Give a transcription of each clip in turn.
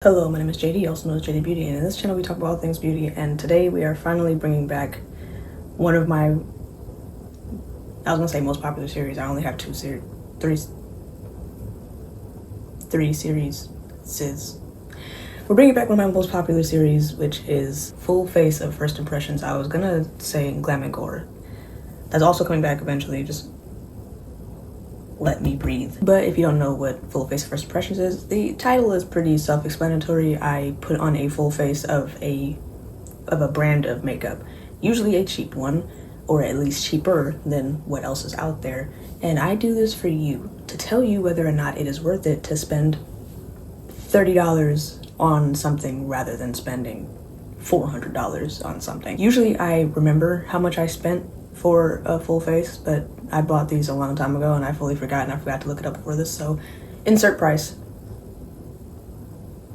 Hello, my name is JD, also known as JD Beauty, and in this channel we talk about all things beauty, and today we are finally bringing back one of my, I was gonna say most popular series. I only have three series. We're bringing back one of my most popular series, which is Full Face of First Impressions. I was gonna say Glam and Gore. That's also coming back eventually, just let me breathe. But if you don't know what Full Face of First Impressions is, the title is pretty self-explanatory. I put on a full face of a brand of makeup, usually a cheap one, or at least cheaper than what else is out there. And I do this for you, to tell you whether or not it is worth it to spend $30 on something rather than spending $400 on something. Usually I remember how much I spent for a full face, but I bought these a long time ago and I fully forgot, and I forgot to look it up before this, so insert price.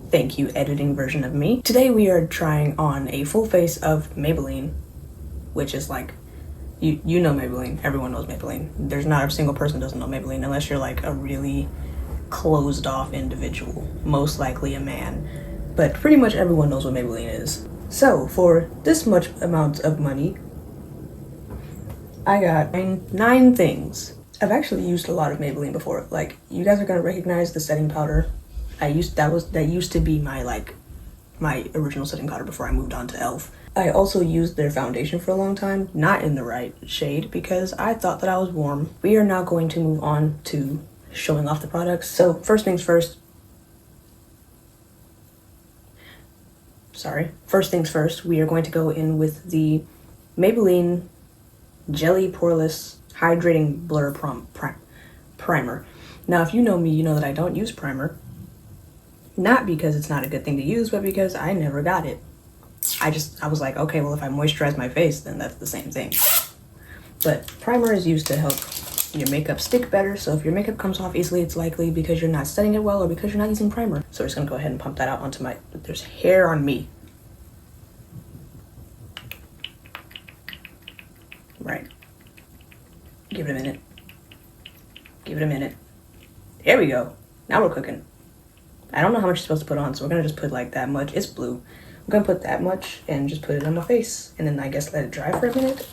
Thank you, editing version of me. Today we are trying on a full face of Maybelline, which is like, you know Maybelline, everyone knows Maybelline. There's not a single person who doesn't know Maybelline unless you're like a really closed off individual, most likely a man, but pretty much everyone knows what Maybelline is. So for this much amount of money, I got nine things. I've actually used a lot of Maybelline before. Like, you guys are gonna recognize the setting powder. That used to be my original setting powder before I moved on to e.l.f. I also used their foundation for a long time, not in the right shade because I thought that I was warm. We are now going to move on to showing off the products. So first things first, we are going to go in with the Maybelline Jelly Poreless Hydrating Blur Primer. Now, if you know me, you know that I don't use primer. Not because it's not a good thing to use, but because I never got it. I was like, okay, well, if I moisturize my face, then that's the same thing. But primer is used to help your makeup stick better, so if your makeup comes off easily, it's likely because you're not setting it well or because you're not using primer. So we're just gonna go ahead and pump that out onto there's hair on me. Right. Give it a minute. There we go. Now we're cooking. I don't know how much you're supposed to put on, so we're gonna just put like that much. It's blue. I'm gonna put that much and just put it on my face, and then I guess let it dry for a minute.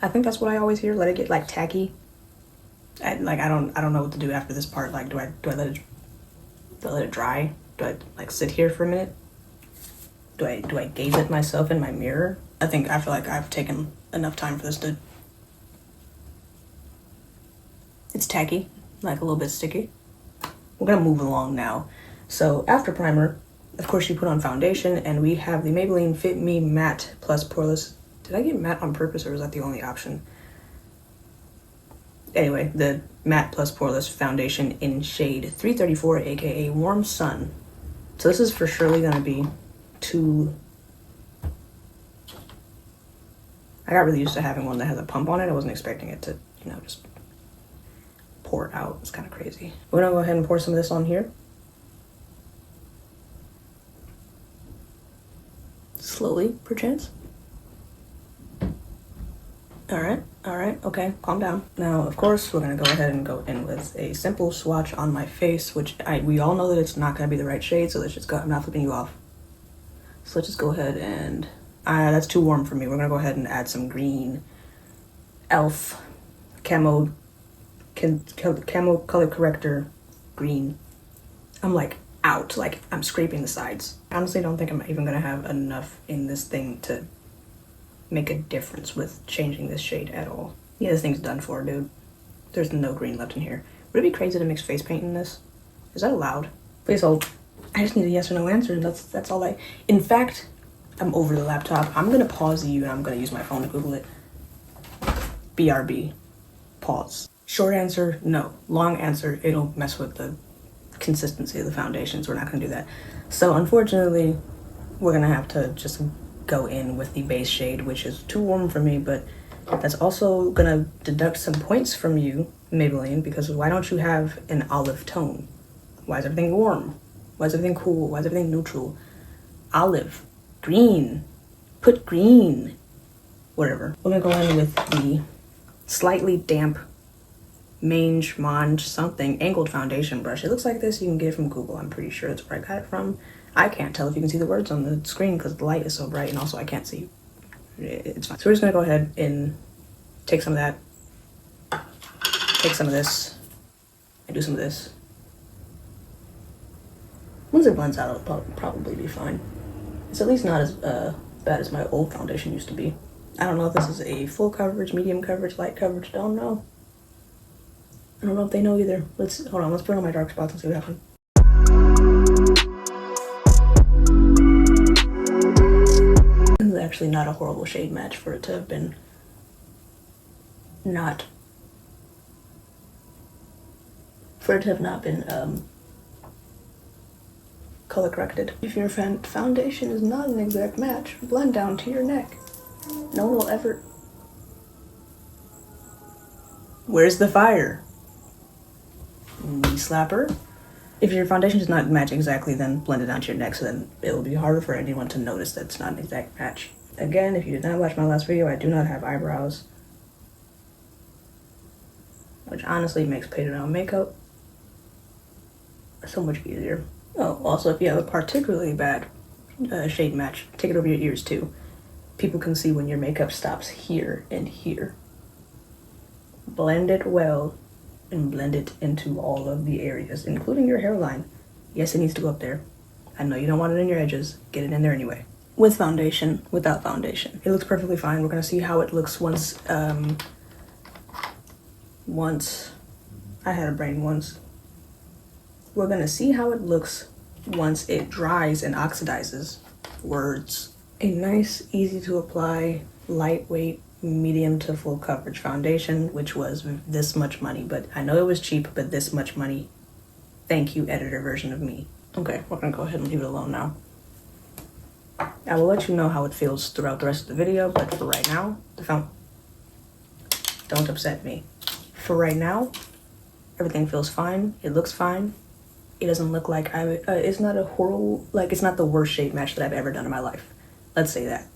I think that's what I always hear. Let it get like tacky. I don't know what to do after this part. Like, do I let it dry? Do I like sit here for a minute? Do I gaze at myself in my mirror? I feel like I've taken enough time for this to. It's tacky, like a little bit sticky. We're gonna move along now. So after primer, of course, you put on foundation, and we have the Maybelline Fit Me Matte Plus Poreless. Did I get matte on purpose, or was that the only option? Anyway, the Matte Plus Poreless foundation in shade 334, aka Warm Sun. So this is for surely gonna be too. I got really used to having one that has a pump on it. I wasn't expecting it to, just pour it out. It's kind of crazy. We're gonna go ahead and pour some of this on here. Slowly, perchance. All right, okay, calm down. Now, of course, we're gonna go ahead and go in with a simple swatch on my face, which we all know that it's not gonna be the right shade, so let's just go. I'm not flipping you off. So let's just go ahead and, that's too warm for me. We're gonna go ahead and add some green e.l.f. camo color corrector green. I'm like out, like I'm scraping the sides. I honestly don't think I'm even gonna have enough in this thing to make a difference with changing this shade at all. Yeah, this thing's done for, dude. There's no green left in here. Would it be crazy to mix face paint in this? Is that allowed? Please hold. I just need a yes or no answer, and that's all in fact, I'm over the laptop. I'm gonna pause you and I'm gonna use my phone to Google it. BRB. Pause. Short answer, no. Long answer, it'll mess with the consistency of the foundations. We're not gonna do that. So unfortunately, we're gonna have to just go in with the base shade, which is too warm for me, but that's also gonna deduct some points from you, Maybelline, because why don't you have an olive tone? Why is everything warm? Why is everything cool? Why is everything neutral? Olive, green, put green, whatever. We're gonna go in with the slightly damp mange something angled foundation brush. It looks like this. You can get it from Google. I'm pretty sure that's where I got it from. I can't tell if you can see the words on the screen because the light is so bright, and also I can't see. It's fine. So we're just gonna go ahead and take some of that, take some of this, and do some of this. Once it blends out, it'll probably be fine. It's at least not as bad as my old foundation used to be. I don't know if this is a full coverage, medium coverage, light coverage. Don't know. I don't know if they know either. Hold on. Let's put on my dark spots and see what happens. This is actually not a horrible shade match for it to have been not color corrected. If your foundation is not an exact match, blend down to your neck. No one will ever... Where's the fire? Knee slapper. If your foundation does not match exactly, then blend it down to your neck, so then it will be harder for anyone to notice that it's not an exact match. Again, if you did not watch my last video, I do not have eyebrows, which honestly makes painted on makeup so much easier. Oh, also, if you have a particularly bad shade match, take it over your ears too. People can see when your makeup stops here and here. Blend it well and blend it into all of the areas, including your hairline. Yes, it needs to go up there. I know you don't want it in your edges. Get it in there anyway. With foundation, without foundation. It looks perfectly fine. We're gonna see how it looks once I had a brain once. We're gonna see how it looks once it dries and oxidizes. Words. A nice, easy to apply, lightweight, medium to full coverage foundation, which was this much money, but I know it was cheap, but this much money. Thank you, editor version of me. Okay, we're gonna go ahead and leave it alone now. I will let you know how it feels throughout the rest of the video, but for right now, don't upset me. For right now, everything feels fine. It looks fine. It doesn't look like it's not a horrible, it's not the worst shade match that I've ever done in my life. Let's say that.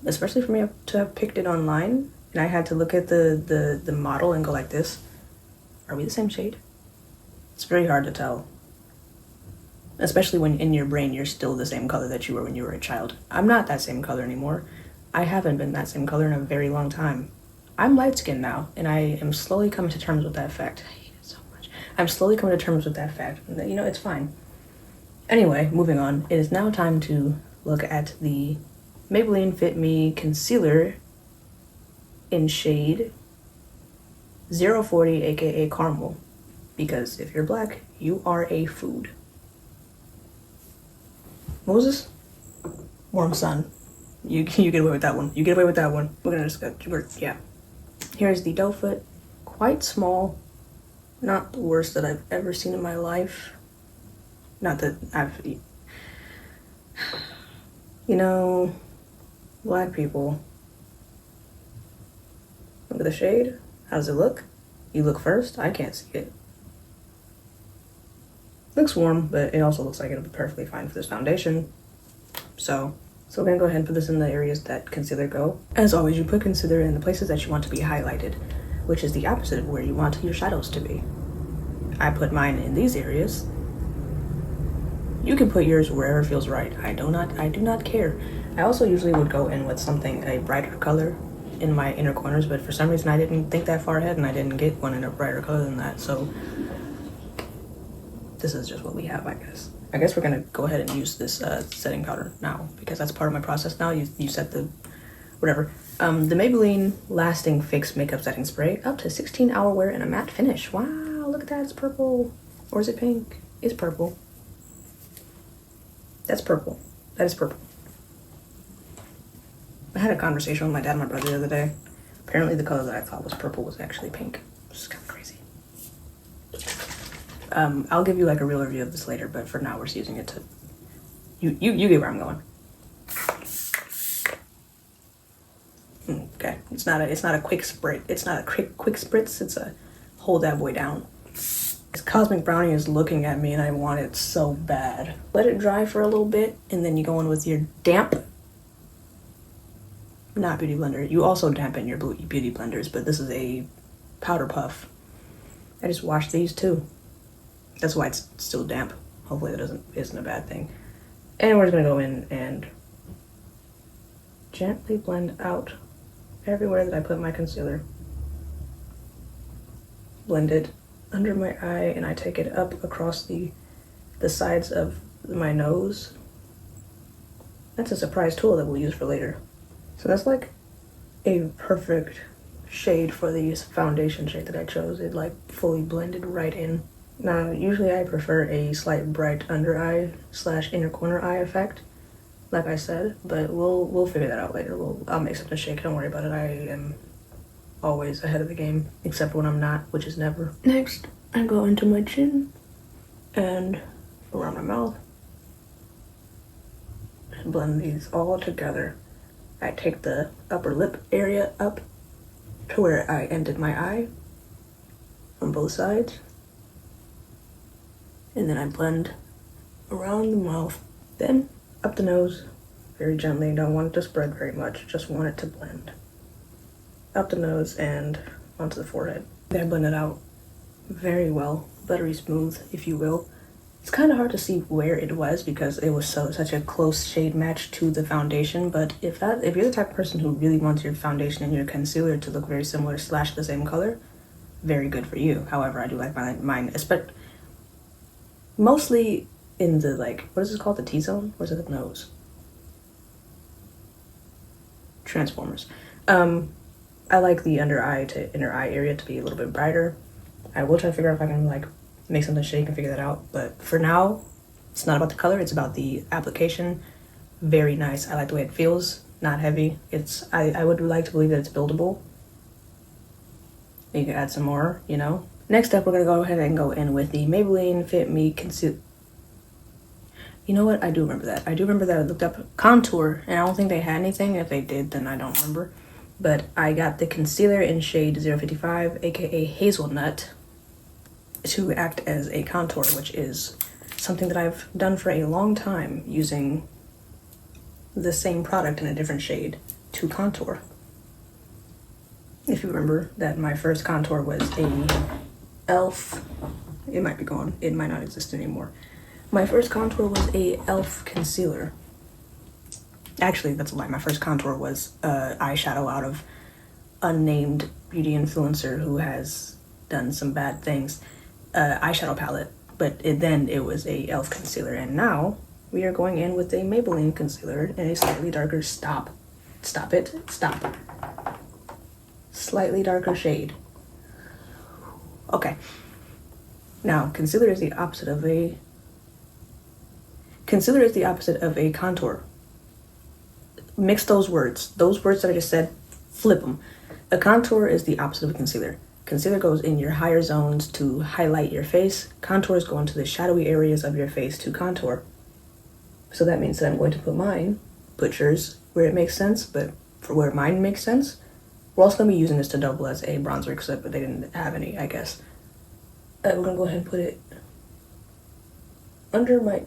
Especially for me to have picked it online, and I had to look at the model and go like this. Are we the same shade? It's very hard to tell. Especially when in your brain you're still the same color that you were when you were a child. I'm not that same color anymore. I haven't been that same color in a very long time. I'm light skinned now, and I am slowly coming to terms with that fact. I hate it so much. I'm slowly coming to terms with that fact. You know, it's fine. Anyway, moving on. It is now time to look at the Maybelline Fit Me Concealer in shade 040, aka Caramel. Because if you're black, you are a food. What was this? Warm Sun. You get away with that one. You get away with that one. We're gonna just go, yeah. Here's the doe foot. Quite small. Not the worst that I've ever seen in my life. Not that I've... You know, black people. Look at the shade. How does it look? You look first? I can't see it. Looks warm, but it also looks like it'll be perfectly fine for this foundation. So we're gonna go ahead and put this in the areas that concealer go. As always, you put concealer in the places that you want to be highlighted, which is the opposite of where you want your shadows to be. I put mine in these areas. You can put yours wherever feels right. I do not care. I also usually would go in with a brighter color in my inner corners, but for some reason I didn't think that far ahead and I didn't get one in a brighter color than that, so this is just what we have, I guess. I guess we're gonna go ahead and use this setting powder now, because that's part of my process now. You set the, whatever. The Maybelline Lasting Fix Makeup Setting Spray, up to 16-hour wear and a matte finish. Wow, look at that, it's purple. Or is it pink? It's purple. That's purple. That is purple. I had a conversation with my dad and my brother the other day. Apparently the color that I thought was purple was actually pink. Which is kind of crazy. I'll give you like a real review of this later, but for now we're just using it to... You get where I'm going. Okay, it's not a quick spritz. It's not a quick spritz, it's a hold that boy down. This Cosmic Brownie is looking at me and I want it so bad. Let it dry for a little bit and then you go in with your damp, not beauty blender. You also dampen your beauty blenders, but this is a powder puff. I just washed these too. That's why it's still damp. Hopefully that isn't a bad thing. And we're just gonna go in and gently blend out everywhere that I put my concealer. Blend it under my eye, and I take it up across the sides of my nose. That's a surprise tool that we'll use for later. So that's like a perfect shade for the foundation shade that I chose. It like fully blended right in. Now, usually I prefer a slight bright under eye / inner corner eye effect, like I said, but we'll figure that out later. I'll make something shake, don't worry about it. I am always ahead of the game, except when I'm not, which is never. Next, I go into my chin and around my mouth and blend these all together. I take the upper lip area up to where I ended my eye on both sides, and then I blend around the mouth, then up the nose very gently. Don't want it to spread very much, just want it to blend up the nose and onto the forehead. Then I blend it out very well, buttery smooth, if you will. It's kind of hard to see where it was because it was such a close shade match to the foundation, but if you're the type of person who really wants your foundation and your concealer to look very similar / the same color, very good for you. However, I do like mine, mostly in the, like, what is this called, the T-zone? Or is it the nose? Transformers. I like the under eye to inner eye area to be a little bit brighter. I will try to figure out if I can like make something shake and figure that out, but for now, it's not about the color, it's about the application. Very nice. I like the way it feels, not heavy. I would like to believe that it's buildable. You can add some more, you know. Next up, we're gonna go ahead and go in with the Maybelline Fit Me Concealer. You know what? I do remember that. I looked up contour, and I don't think they had anything. If they did, then I don't remember. But I got the concealer in shade 055, aka Hazelnut, to act as a contour, which is something that I've done for a long time, using the same product in a different shade to contour. If you remember that my first contour was a e.l.f. It might be gone. It might not exist anymore. My first contour was a e.l.f. concealer. Actually, that's a lie. My first contour was eyeshadow out of unnamed beauty influencer who has done some bad things. Eyeshadow palette, but then it was a e.l.f. concealer, and now we are going in with a Maybelline concealer in a slightly darker stop. Slightly darker shade. Okay. Now, concealer is the opposite of a contour. Mix those words. Those words that I just said, flip them. A contour is the opposite of a concealer. Concealer goes in your higher zones to highlight your face. Contours go into the shadowy areas of your face to contour. So that means that I'm going to put yours where it makes sense, but for where mine makes sense. We're also going to be using this to double as a bronzer, except they didn't have any, I guess. We're going to go ahead and put it under my...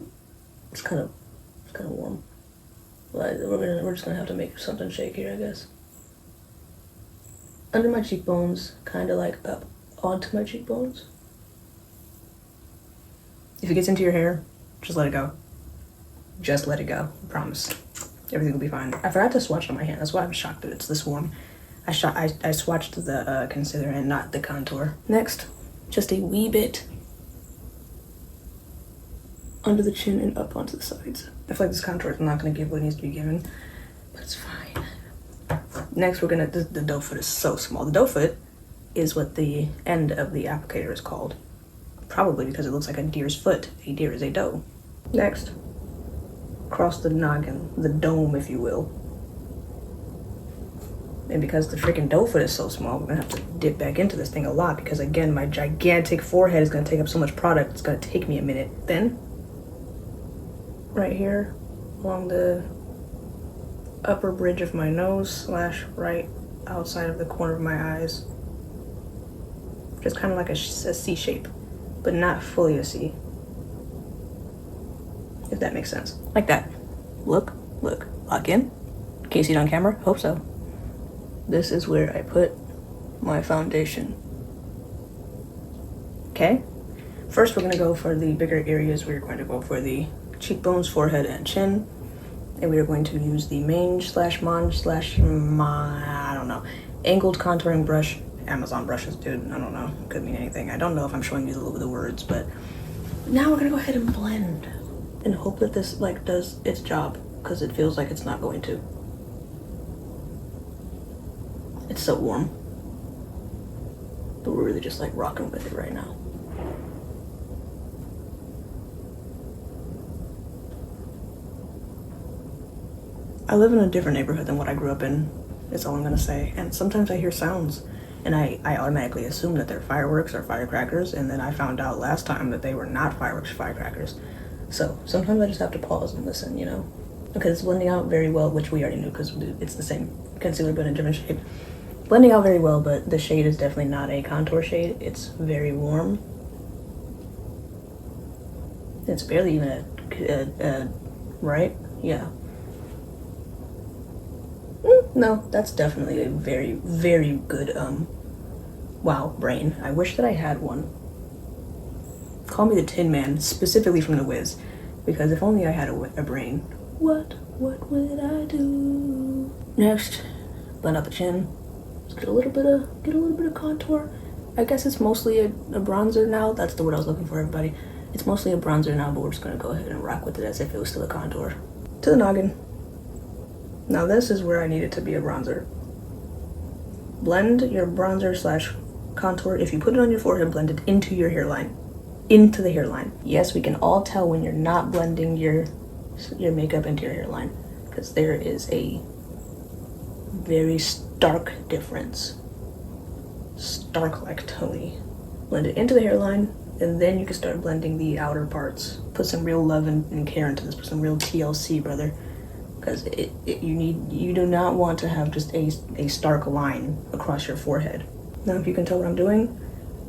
It's kind of warm. But we're just going to have to make something shake here, I guess. Under my cheekbones, kind of like up onto my cheekbones. If it gets into your hair, just let it go. Just let it go, I promise. Everything will be fine. I forgot to swatch on my hand, that's why I'm shocked that it's this warm. I swatched the concealer and not the contour. Next, just a wee bit under the chin and up onto the sides. I feel like this contour is not going to give what it needs to be given, but it's fine. Next, we're gonna, the doe foot is so small. The doe foot is what the end of the applicator is called. Probably because it looks like a deer's foot. A deer is a doe. Next, across the noggin, the dome, if you will. And because the freaking doe foot is so small, we're gonna have to dip back into this thing a lot because, again, my gigantic forehead is gonna take up so much product, it's gonna take me a minute. Then, right here, along the upper bridge of my nose / right outside of the corner of my eyes. Just kind of like a C shape, but not fully a C. If that makes sense. Like that. Look, lock in. Can you see it on camera? Hope so. This is where I put my foundation. Okay? First, we're going to go for the bigger areas. We're going to go for the cheekbones, forehead, and chin. And we are going to use the I don't know, angled contouring brush. Amazon brushes, dude. I don't know. Could mean anything. I don't know if I'm showing you the words, but now we're going to go ahead and blend and hope that this like does its job, because it feels like it's not going to. It's so warm. But we're really just like rocking with it right now. I live in a different neighborhood than what I grew up in, is all I'm gonna say. And sometimes I hear sounds and I automatically assume that they're fireworks or firecrackers, and then I found out last time that they were not fireworks or firecrackers. So sometimes I just have to pause and listen, you know? Because it's blending out very well, which we already knew because it's the same concealer but in a different shape. Blending out very well, but the shade is definitely not a contour shade. It's very warm. It's barely even a right? Yeah. No, that's definitely a very, very good, wow, brain. I wish that I had one. Call me the Tin Man, specifically from The Wiz, because if only I had a brain. What would I do? Next, blend out the chin. Let's get a little bit of contour. I guess it's mostly a bronzer now. That's the word I was looking for, everybody. It's mostly a bronzer now, but we're just gonna go ahead and rock with it as if it was still a contour. To the noggin. Now this is where I need it to be a bronzer. Blend your bronzer slash contour. If you put it on your forehead, blend it into your hairline. Into the hairline. Yes, we can all tell when you're not blending your makeup into your hairline, because there is a very stark difference. Stark like Tony. Blend it into the hairline, and then you can start blending the outer parts. Put some real love and care into this. Put some real TLC, brother. Because you do not want to have just a stark line across your forehead. Now, if you can tell what I'm doing,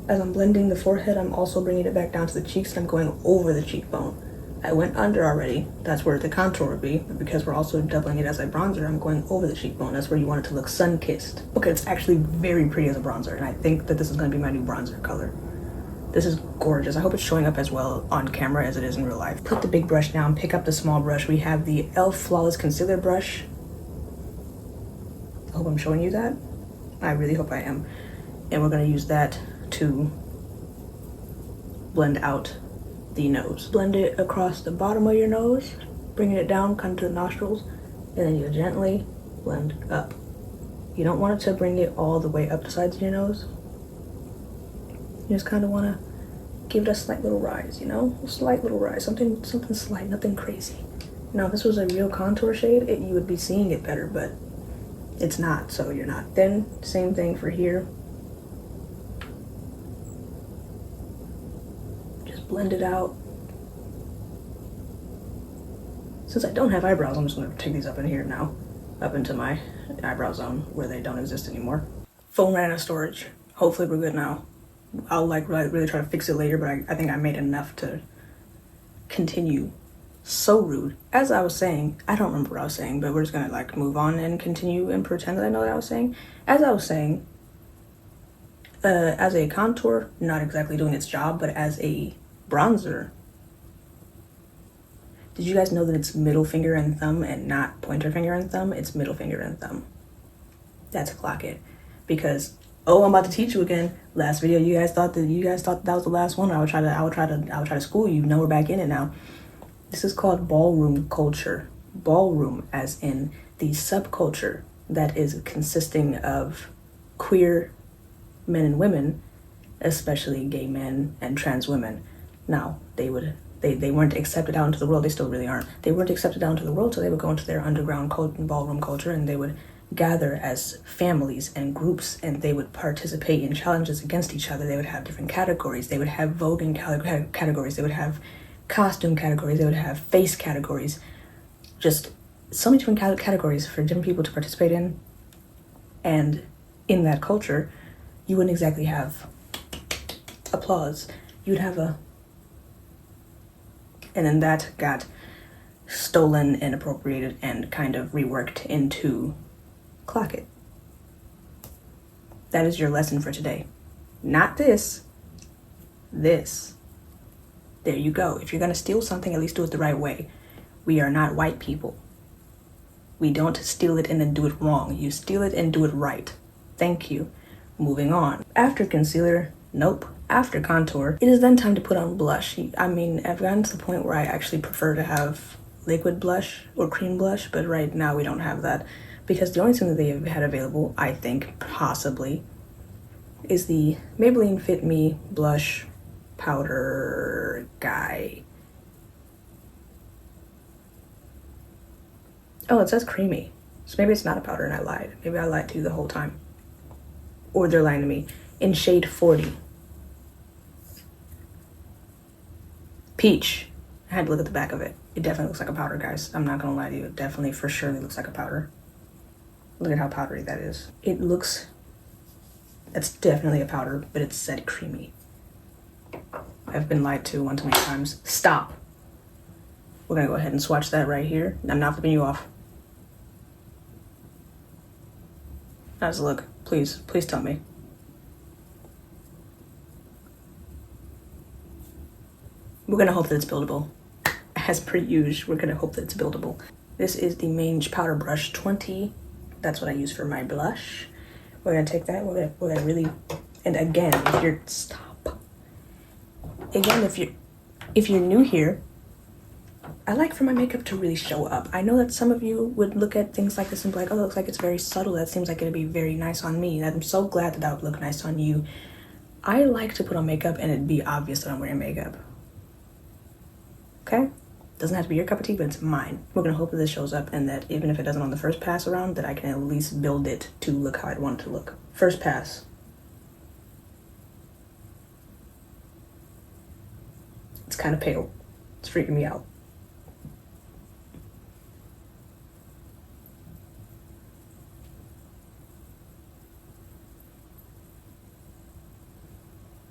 as I'm blending the forehead, I'm also bringing it back down to the cheeks, and I'm going over the cheekbone. I went under already. That's where the contour would be. But because we're also doubling it as a bronzer, I'm going over the cheekbone. That's where you want it to look sun-kissed. Okay, it's actually very pretty as a bronzer, and I think that this is going to be my new bronzer color. This is gorgeous. I hope it's showing up as well on camera as it is in real life. Put the big brush down, pick up the small brush. We have the e.l.f. Flawless Concealer Brush. I hope I'm showing you that. I really hope I am. And we're gonna use that to blend out the nose. Blend it across the bottom of your nose, bringing it down kind of to the nostrils, and then you gently blend up. You don't want it to bring it all the way up the sides of your nose. You just kind of want to give it a slight little rise, you know? A slight little rise, something slight, nothing crazy. Now, if this was a real contour shade, you would be seeing it better, but it's not, so you're not. Then, same thing for here. Just blend it out. Since I don't have eyebrows, I'm just going to take these up in here now, up into my eyebrow zone where they don't exist anymore. Phone ran out of storage. Hopefully we're good now. I'll like really try to fix it later, but I think I made enough to continue. So rude. As I was saying, I don't remember what I was saying, but we're just gonna like move on and continue and pretend that I know what I was saying. As I was saying, as a contour, not exactly doing its job, but as a bronzer, did you guys know that it's middle finger and thumb and not pointer finger and thumb? It's middle finger and thumb. That's a clock it. Because oh, I'm about to teach you again. Last video, you guys thought that was the last one. I would try to school you. Now we're back in it now. This is called ballroom culture. Ballroom, as in the subculture that is consisting of queer men and women, especially gay men and trans women. Now they weren't accepted out into the world. They still really aren't. They weren't accepted out into the world, so they would go into their underground ballroom culture, and they would gather as families and groups, and they would participate in challenges against each other. They would have different categories. They would have voguing categories. They would have costume categories. They would have face categories. Just so many different categories for different people to participate in. And in that culture, you wouldn't exactly have applause. You'd have a... And then that got stolen and appropriated and kind of reworked into clock it. That is your lesson for today. Not this. This. There you go. If you're gonna steal something, at least do it the right way. We are not white people. We don't steal it and then do it wrong. You steal it and do it right. Thank you. Moving on. After concealer, nope. After contour, it is then time to put on blush. I mean, I've gotten to the point where I actually prefer to have liquid blush or cream blush, but right now we don't have that because the only thing that they have had available, I think, possibly, is the Maybelline Fit Me blush powder guy. Oh, it says creamy. So maybe it's not a powder and I lied. Maybe I lied to you the whole time. Or they're lying to me. In shade 40. Peach. I had to look at the back of it. It definitely looks like a powder, guys. I'm not gonna lie to you. It definitely for sure looks like a powder. Look at how powdery that is. It looks, it's definitely a powder, but it's said creamy. I've been lied to one too many times. Stop. We're gonna go ahead and swatch that right here. I'm not flipping you off. How's it look? Please, please tell me. We're gonna hope that it's buildable. As per usual, we're gonna hope that it's buildable. This is the Mange Powder Brush 20. That's what I use for my blush. We're gonna take that, we're gonna really, and again, if you're, stop. Again, if you're new here, I like for my makeup to really show up. I know that some of you would look at things like this and be like, oh, it looks like it's very subtle. That seems like it'd be very nice on me. And I'm so glad that that would look nice on you. I like to put on makeup and it'd be obvious that I'm wearing makeup. Okay? Doesn't have to be your cup of tea, but it's mine. We're gonna hope that this shows up and that even if it doesn't on the first pass around, that I can at least build it to look how I'd want it to look. First pass. It's kind of pale. It's freaking me out.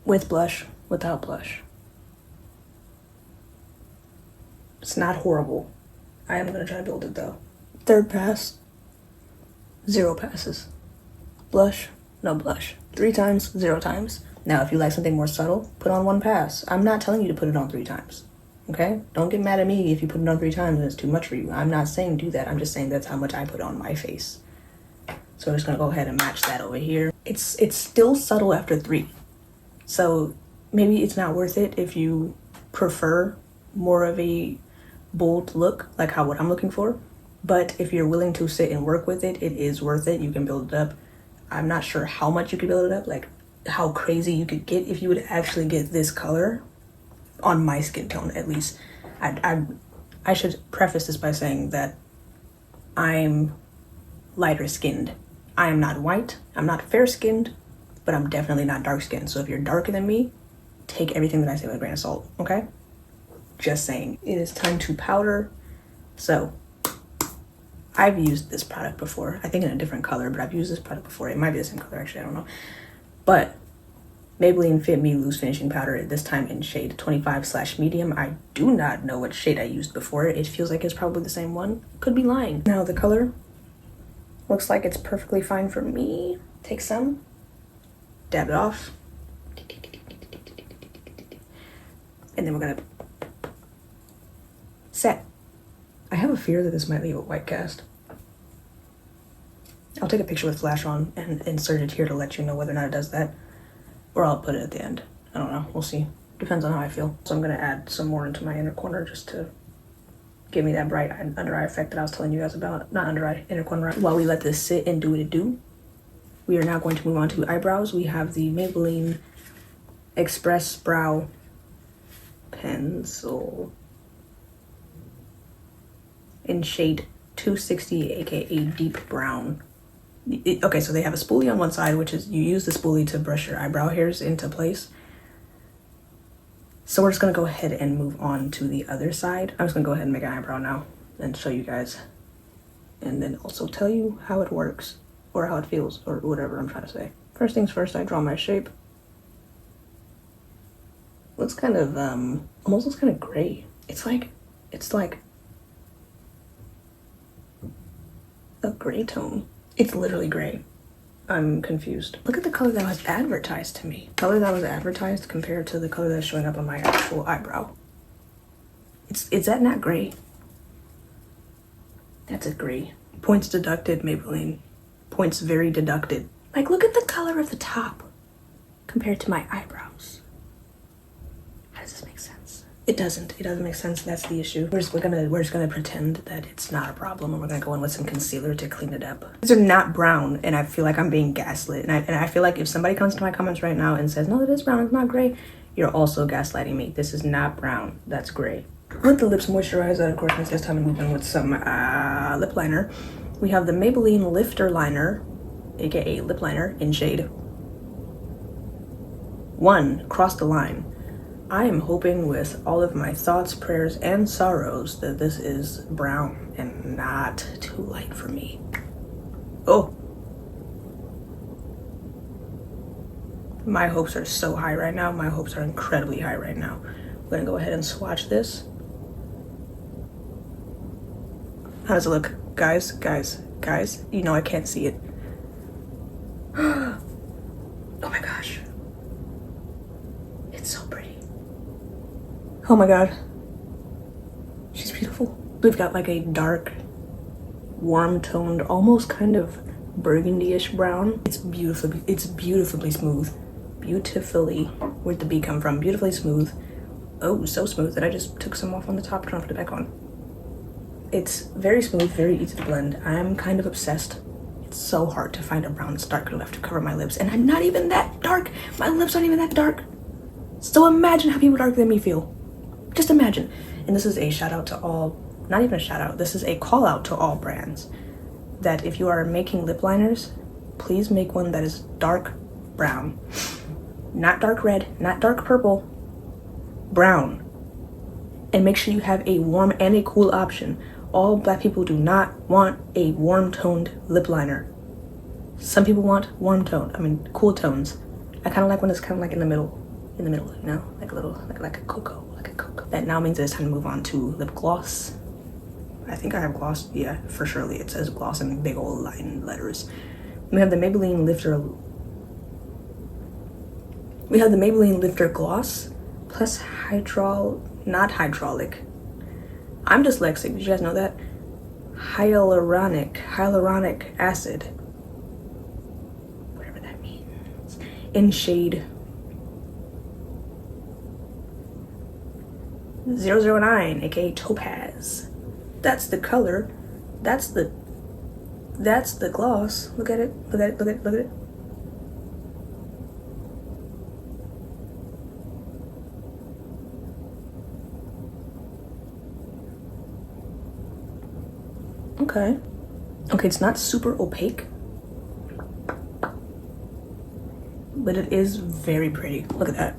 With blush, without blush. It's not horrible. I am gonna try to build it though. Third pass, 0 passes. Blush, no blush. 3 times, 0 times. Now, if you like something more subtle, put on 1 pass. I'm not telling you to put it on 3 times, okay? Don't get mad at me if you put it on 3 times and it's too much for you. I'm not saying do that. I'm just saying that's how much I put on my face. So I'm just gonna go ahead and match that over here. It's still subtle after 3. So maybe it's not worth it if you prefer more of a bold look, like how what I'm looking for. But if you're willing to sit and work with it, it is worth it. You can build it up. I'm not sure how much you could build it up, like how crazy you could get if you would actually get this color on my skin tone, at least. I should preface this by saying that I'm lighter skinned. I am not white. I'm not fair skinned, but I'm definitely not dark skinned. So if you're darker than me, take everything that I say with a grain of salt, okay? Just saying. It is time to powder. So I've used this product before. I think in a different color, but I've used this product before. It might be the same color, actually, I don't know. But Maybelline Fit Me Loose Finishing Powder, this time in shade 25/medium. I do not know what shade I used before. It feels like it's probably the same one. Could be lying. Now the color looks like it's perfectly fine for me. Take some, dab it off, and then we're gonna set. I have a fear that this might leave a white cast. I'll take a picture with flash on and insert it here to let you know whether or not it does that. Or I'll put it at the end. I don't know, we'll see. Depends on how I feel. So I'm gonna add some more into my inner corner just to give me that bright under eye effect that I was telling you guys about. Not under eye, inner corner. While we let this sit and do what it do, we are now going to move on to eyebrows. We have the Maybelline Express Brow Pencil in shade 260, aka deep brown. Okay, so they have a spoolie on one side, which is you use the spoolie to brush your eyebrow hairs into place. So we're just gonna go ahead and move on to the other side. I'm just gonna go ahead and make an eyebrow now and show you guys, and then also tell you how it works or how it feels or whatever I'm trying to say. First things first, I draw my shape. Looks kind of almost looks kind of gray. It's like a gray tone. It's literally gray. I'm confused. Look at the color that was advertised to me. Color that was advertised compared to the color that's showing up on my actual eyebrow. Is that not gray? That's a gray. Points deducted, Maybelline. Points very deducted. Like, look at the color of the top compared to my eyebrows. How does this make sense? It doesn't. It doesn't make sense. That's the issue. We're just gonna pretend that it's not a problem, and we're gonna go in with some concealer to clean it up. These are not brown, and I feel like I'm being gaslit. And I feel like if somebody comes to my comments right now and says, no, it is brown, it's not gray, you're also gaslighting me. This is not brown. That's gray. With the lips moisturizer, of course, this time I'm moving with some lip liner. We have the Maybelline Lifter Liner, aka lip liner, in shade 1, Cross the Line. I am hoping with all of my thoughts, prayers, and sorrows that this is brown and not too light for me. Oh. My hopes are so high right now. My hopes are incredibly high right now. We're gonna go ahead and swatch this. How does it look? Guys, you know I can't see it. Oh my gosh. It's so pretty. Oh my god. She's beautiful. We've got like a dark, warm toned, almost kind of burgundy-ish brown. It's beautifully smooth. Beautifully, where'd the B come from? Beautifully smooth. Oh, so smooth that I just took some off on the top, trying to put it back on. It's very smooth, very easy to blend. I'm kind of obsessed. It's so hard to find a brown that's dark enough to cover my lips, and I'm not even that dark. My lips aren't even that dark. So imagine how people darker than me feel. Just imagine. And this is a shout out to all, not even a shout out, this is a call out to all brands that if you are making lip liners, please make one that is dark brown. Not dark red, not dark purple, brown. And make sure you have a warm and a cool option. All black people do not want a warm toned lip liner. Some people want cool tones. I kind of like when it's kind of like in the middle, you know, like a little, like a cocoa. That now means it's time to move on to lip gloss. I think I have gloss, yeah, for surely it says gloss in big old line letters. We have the Maybelline Lifter Gloss plus not hydraulic. I'm dyslexic, did you guys know that? Hyaluronic acid. Whatever that means. In shade 009, aka Topaz. That's the color. That's the gloss. Look at it. Look at it. Okay, it's not super opaque, but it is very pretty. Look at that.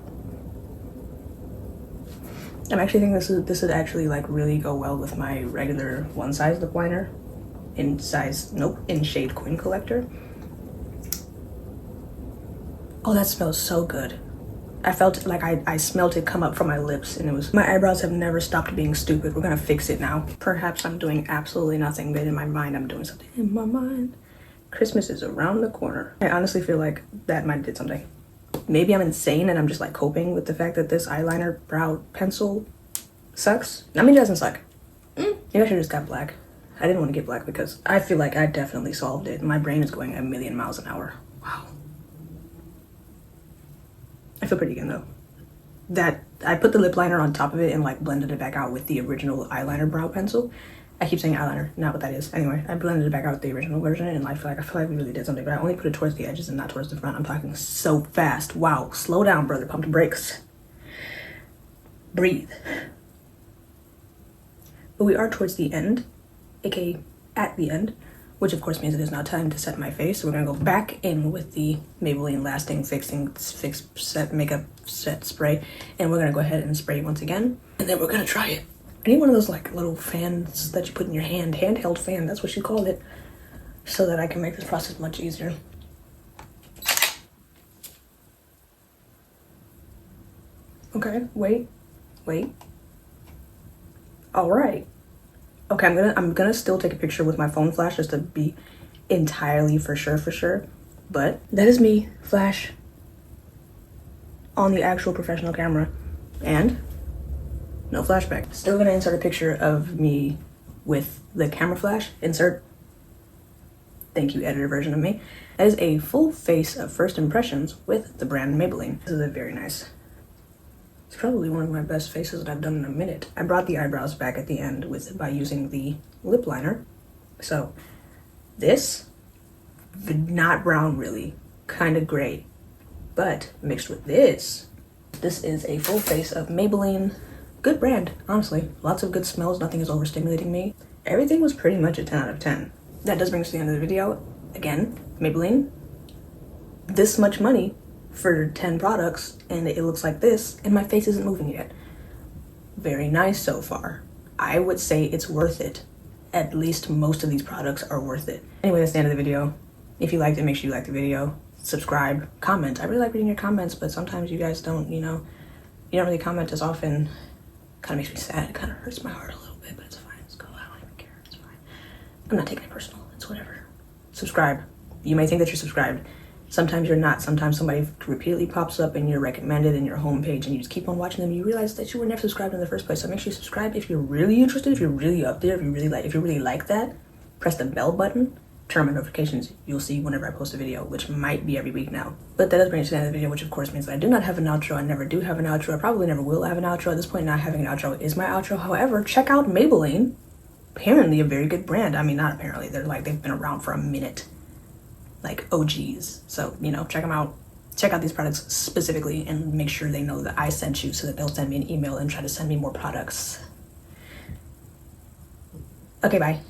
I'm actually thinking this would actually like really go well with my regular one size lip liner in shade Coin Collector. Oh, that smells so good. I felt like I smelled it come up from my lips, and it was, my eyebrows have never stopped being stupid. We're gonna fix it now. Perhaps I'm doing absolutely nothing, but in my mind I'm doing something. In my mind, Christmas is around the corner. I honestly feel like that might have did something. Maybe I'm insane and I'm just like coping with the fact that this eyeliner brow pencil sucks. I mean, it doesn't suck. Maybe I should have just got black. I didn't want to get black because I feel like I definitely solved it. My brain is going a million miles an hour. Wow. I feel pretty good though. That I put the lip liner on top of it and like blended it back out with the original eyeliner brow pencil. I keep saying eyeliner, not what that is. Anyway, I blended it back out with the original version, and I feel like we really did something, but I only put it towards the edges and not towards the front. I'm talking so fast. Wow, slow down, brother. Pump the brakes. Breathe. But we are towards the end, aka at the end, which of course means it is now time to set my face. So we're gonna go back in with the Maybelline Lasting Makeup Set Spray, and we're gonna go ahead and spray once again, and then we're gonna try it. I need one of those like little fans that you put in your hand, handheld fan, that's what she called it, so that I can make this process much easier. Okay, wait. All right. Okay, I'm gonna still take a picture with my phone flash just to be entirely for sure. But that is me, flash, on the actual professional camera, and no flashback. Still gonna insert a picture of me with the camera flash. Insert. Thank you, editor version of me. That is a full face of first impressions with the brand Maybelline. This is a very nice. It's probably one of my best faces that I've done in a minute. I brought the eyebrows back at the end by using the lip liner. So this, not brown really, kind of gray, but mixed with this is a full face of Maybelline. Good brand, honestly. Lots of good smells, nothing is overstimulating me. Everything was pretty much a 10 out of 10. That does bring us to the end of the video. Again, Maybelline, this much money for 10 products, and it looks like this, and my face isn't moving yet. Very nice so far. I would say it's worth it. At least most of these products are worth it. Anyway, that's the end of the video. If you liked it, make sure you like the video. Subscribe, comment. I really like reading your comments, but sometimes you guys don't, you don't really comment as often. Kind of makes me sad. It kind of hurts my heart a little bit, but it's fine. It's cool. I don't even care. It's fine. I'm not taking it personal. It's whatever. Subscribe. You may think that you're subscribed. Sometimes you're not. Sometimes somebody repeatedly pops up and you're recommended in your homepage and you just keep on watching them. You realize that you were never subscribed in the first place. So make sure you subscribe if you're really interested, if you're really up there, if you really like that. Press the bell button, turn on my notifications. You'll see whenever I post a video, which might be every week now. But that does bring us to the end of the video, which of course means that I do not have an outro. I never do have an outro. I probably never will have an outro. At this point, not having an outro is my outro. However, check out Maybelline. Apparently a very good brand. I mean, not apparently. They've been around for a minute. Like OGs. So, check them out. Check out these products specifically and make sure they know that I sent you so that they'll send me an email and try to send me more products. Okay, bye.